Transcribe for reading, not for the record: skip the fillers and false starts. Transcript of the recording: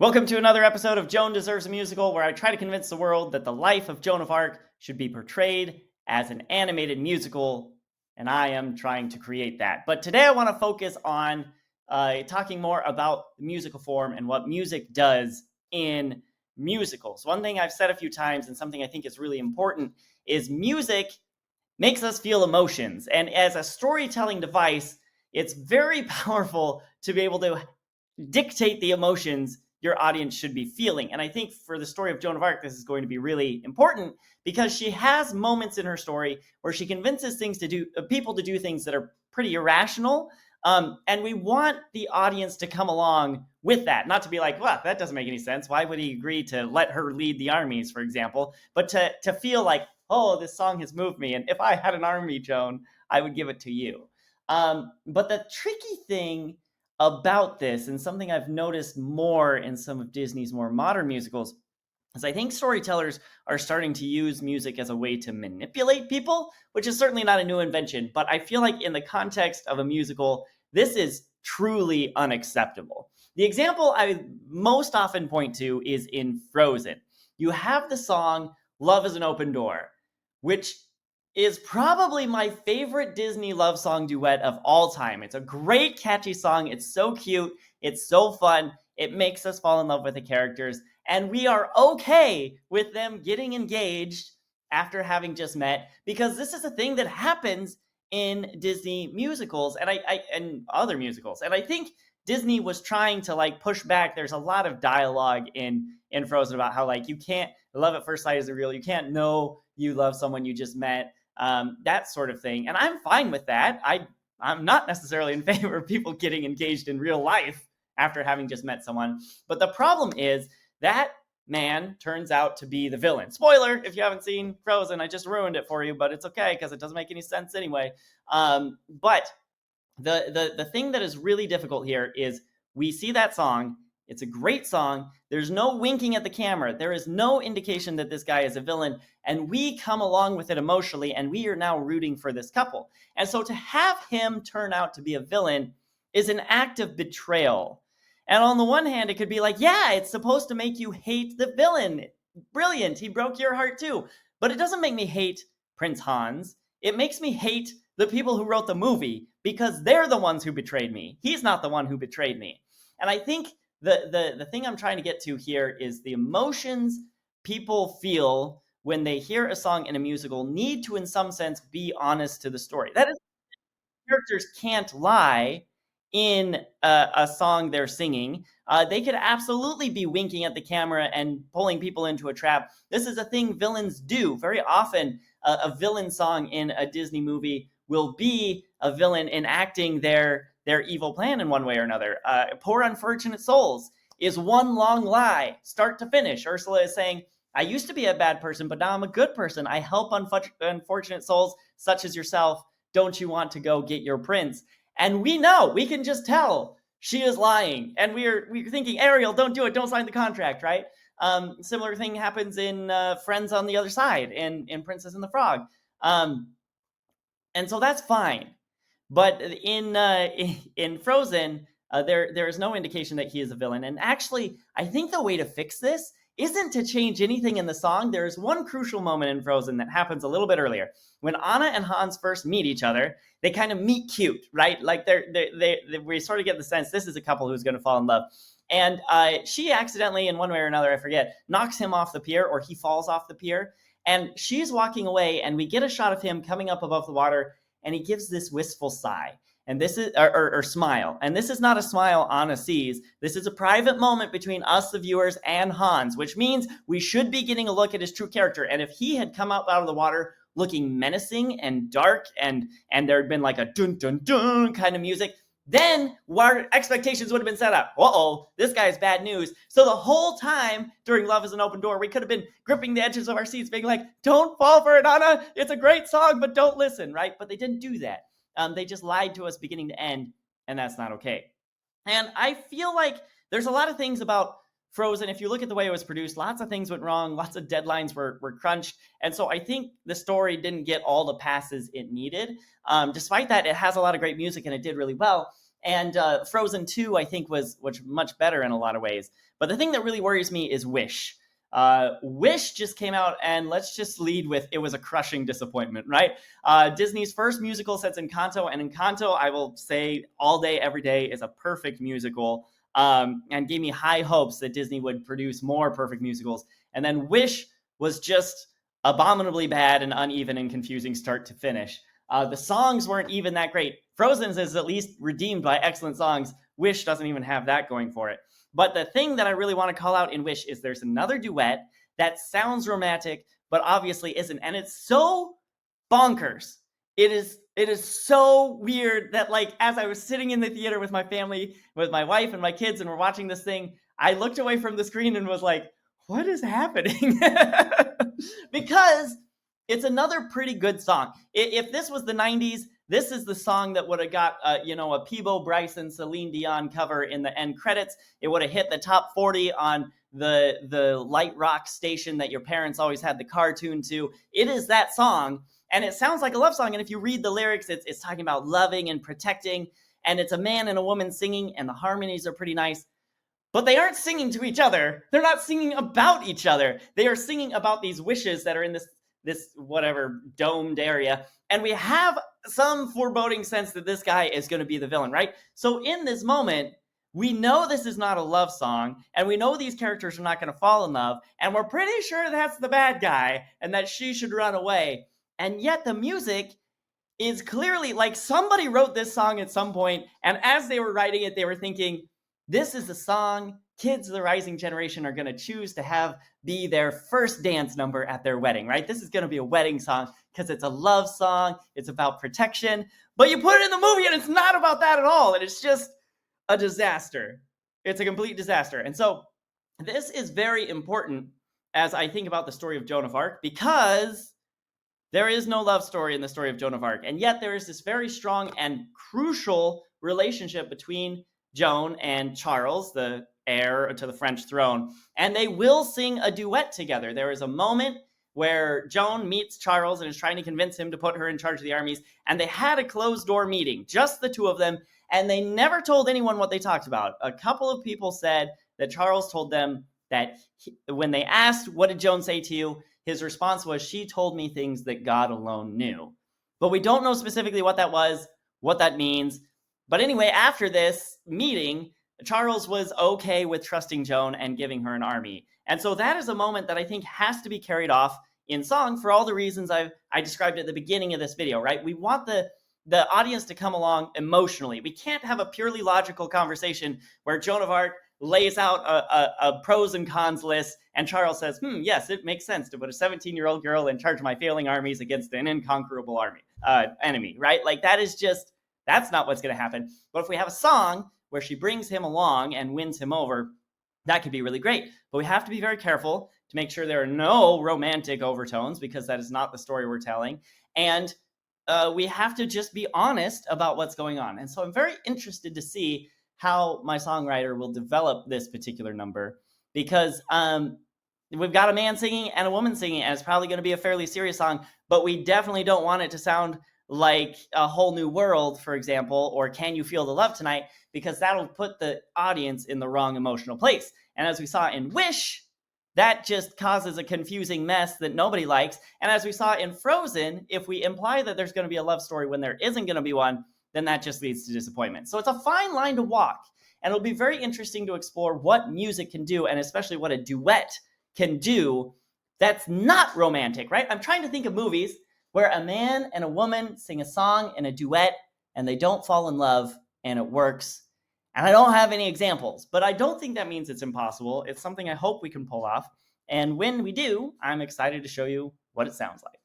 Welcome to another episode of Joan Deserves a Musical, where I try to convince the world that the life of Joan of Arc should be portrayed as an animated musical, and I am trying to create that. But today I want to focus on talking more about the musical form and what music does in musicals. One thing I've said a few times, and something I think is really important, is music makes us feel emotions. And as a storytelling device, it's very powerful to be able to dictate the emotions your audience should be feeling. And I think for the story of Joan of Arc, this is going to be really important because she has moments in her story where she convinces people to do things that are pretty irrational. And we want the audience to come along with that, not to be like, well, that doesn't make any sense. Why would he agree to let her lead the armies, for example? But to feel like, oh, this song has moved me. And if I had an army, Joan, I would give it to you. But the tricky thing about this, and something I've noticed more in some of Disney's more modern musicals, is I think storytellers are starting to use music as a way to manipulate people, which is certainly not a new invention. But I feel like in the context of a musical, this is truly unacceptable. The example I most often point to is in Frozen. You have the song Love is an Open Door, which is probably my favorite Disney love song duet of all time. It's a great, catchy song. It's so cute. It's so fun. It makes us fall in love with the characters. And we are okay with them getting engaged after having just met, because this is a thing that happens in Disney musicals and other musicals. And I think Disney was trying to push back. There's a lot of dialogue in Frozen about how you can't, love at first sight isn't real. You can't know you love someone you just met. That sort of thing. And I'm fine with that. I'm not necessarily in favor of people getting engaged in real life after having just met someone. But the problem is that man turns out to be the villain. Spoiler, if you haven't seen Frozen, I just ruined it for you, but it's okay because it doesn't make any sense anyway. But the thing that is really difficult here is we see that song. It's a great song. There's no winking at the camera. There is no indication that this guy is a villain. And we come along with it emotionally, and we are now rooting for this couple. And so to have him turn out to be a villain is an act of betrayal. And on the one hand, it could be like, yeah, it's supposed to make you hate the villain. Brilliant. He broke your heart too. But it doesn't make me hate Prince Hans. It makes me hate the people who wrote the movie because they're the ones who betrayed me. He's not the one who betrayed me. And I think the thing I'm trying to get to here is the emotions people feel when they hear a song in a musical need to, in some sense, be honest to the story. That is, characters can't lie in a song they're singing. They could absolutely be winking at the camera and pulling people into a trap. This is a thing villains do. Very often, a villain song in a Disney movie will be a villain enacting their evil plan in one way or another. Poor Unfortunate Souls is one long lie, start to finish. Ursula is saying, I used to be a bad person, but now I'm a good person. I help unfortunate souls such as yourself. Don't you want to go get your prince? And we know, we can just tell she is lying. And we're thinking, Ariel, don't do it. Don't sign the contract, right? Similar thing happens in Friends on the Other Side in Princess and the Frog. And so that's fine. But in Frozen, there is no indication that he is a villain. And actually, I think the way to fix this isn't to change anything in the song. There is one crucial moment in Frozen that happens a little bit earlier. When Anna and Hans first meet each other, they kind of meet cute, right? Like we sort of get the sense this is a couple who's going to fall in love. And she accidentally, in one way or another, I forget, knocks him off the pier, or he falls off the pier. And she's walking away, and we get a shot of him coming up above the water, and he gives this wistful sigh. And this is, or smile. And this is not a smile Anna sees. This is a private moment between us, the viewers, and Hans, which means we should be getting a look at his true character. And if he had come up out of the water looking menacing and dark, and there had been like a dun dun dun kind of music, then our expectations would have been set up. Uh-oh, this guy's bad news. So the whole time during Love is an Open Door, we could have been gripping the edges of our seats being like, don't fall for it, Anna. It's a great song, but don't listen, right? But they didn't do that. They just lied to us beginning to end, and that's not okay. And I feel like there's a lot of things about Frozen. If you look at the way it was produced, lots of things went wrong. Lots of deadlines were crunched. And so I think the story didn't get all the passes it needed. Despite that, it has a lot of great music and it did really well. And Frozen 2, I think, was much better in a lot of ways. But the thing that really worries me is Wish. Wish just came out, and let's just lead with it was a crushing disappointment, right? Disney's first musical since Encanto, and Encanto, I will say all day, every day, is a perfect musical, and gave me high hopes that Disney would produce more perfect musicals. And then Wish was just abominably bad and uneven and confusing start to finish. The songs weren't even that great. Frozen's is at least redeemed by excellent songs. Wish doesn't even have that going for it. But the thing that I really want to call out in Wish is there's another duet that sounds romantic, but obviously isn't. And it's so bonkers. It is so weird that, like, as I was sitting in the theater with my family, with my wife and my kids, and we're watching this thing, I looked away from the screen and was like, what is happening? Because it's another pretty good song. If this was the 90s, this is the song that would have got, a Peebo Bryson, Celine Dion cover in the end credits. It would have hit the top 40 on the light rock station that your parents always had the cartoon to. It is that song, and it sounds like a love song. And if you read the lyrics, it's talking about loving and protecting, and it's a man and a woman singing, and the harmonies are pretty nice. But they aren't singing to each other. They're not singing about each other. They are singing about these wishes that are in this whatever domed area. And we have some foreboding sense that this guy is going to be the villain, right? So in this moment, we know this is not a love song, and we know these characters are not going to fall in love, and we're pretty sure that's the bad guy and that she should run away. And yet the music is clearly like somebody wrote this song at some point, and as they were writing it, they were thinking, this is a song kids of the rising generation are going to choose to have be their first dance number at their wedding, right? This is going to be a wedding song because it's a love song. It's about protection. But you put it in the movie and it's not about that at all. And it's just a disaster. It's a complete disaster. And so this is very important as I think about the story of Joan of Arc, because there is no love story in the story of Joan of Arc. And yet there is this very strong and crucial relationship between Joan and Charles, the heir to the French throne, and they will sing a duet together. There is a moment where Joan meets Charles and is trying to convince him to put her in charge of the armies, and they had a closed-door meeting, just the two of them, and they never told anyone what they talked about. A couple of people said that Charles told them that when they asked, what did Joan say to you? His response was, she told me things that God alone knew. But we don't know specifically what that was, what that means. But anyway, after this meeting, Charles was okay with trusting Joan and giving her an army. And so that is a moment that I think has to be carried off in song for all the reasons I described at the beginning of this video, right? We want the audience to come along emotionally. We can't have a purely logical conversation where Joan of Arc lays out a pros and cons list and Charles says, yes, it makes sense to put a 17-year-old girl in charge of my failing armies against an inconquerable enemy, right? Like that's not what's going to happen. But if we have a song where she brings him along and wins him over, that could be really great. But we have to be very careful to make sure there are no romantic overtones, because that is not the story we're telling. And we have to just be honest about what's going on. And so I'm very interested to see how my songwriter will develop this particular number, because we've got a man singing and a woman singing, and it's probably going to be a fairly serious song, but we definitely don't want it to sound like A Whole New World, for example, or Can You Feel the Love Tonight, because that'll put the audience in the wrong emotional place. And as we saw in Wish, that just causes a confusing mess that nobody likes. And as we saw in Frozen, if we imply that there's going to be a love story when there isn't going to be one, then that just leads to disappointment. So it's a fine line to walk. And it'll be very interesting to explore what music can do, and especially what a duet can do that's not romantic, right? I'm trying to think of movies where a man and a woman sing a song in a duet and they don't fall in love and it works. And I don't have any examples, but I don't think that means it's impossible. It's something I hope we can pull off. And when we do, I'm excited to show you what it sounds like.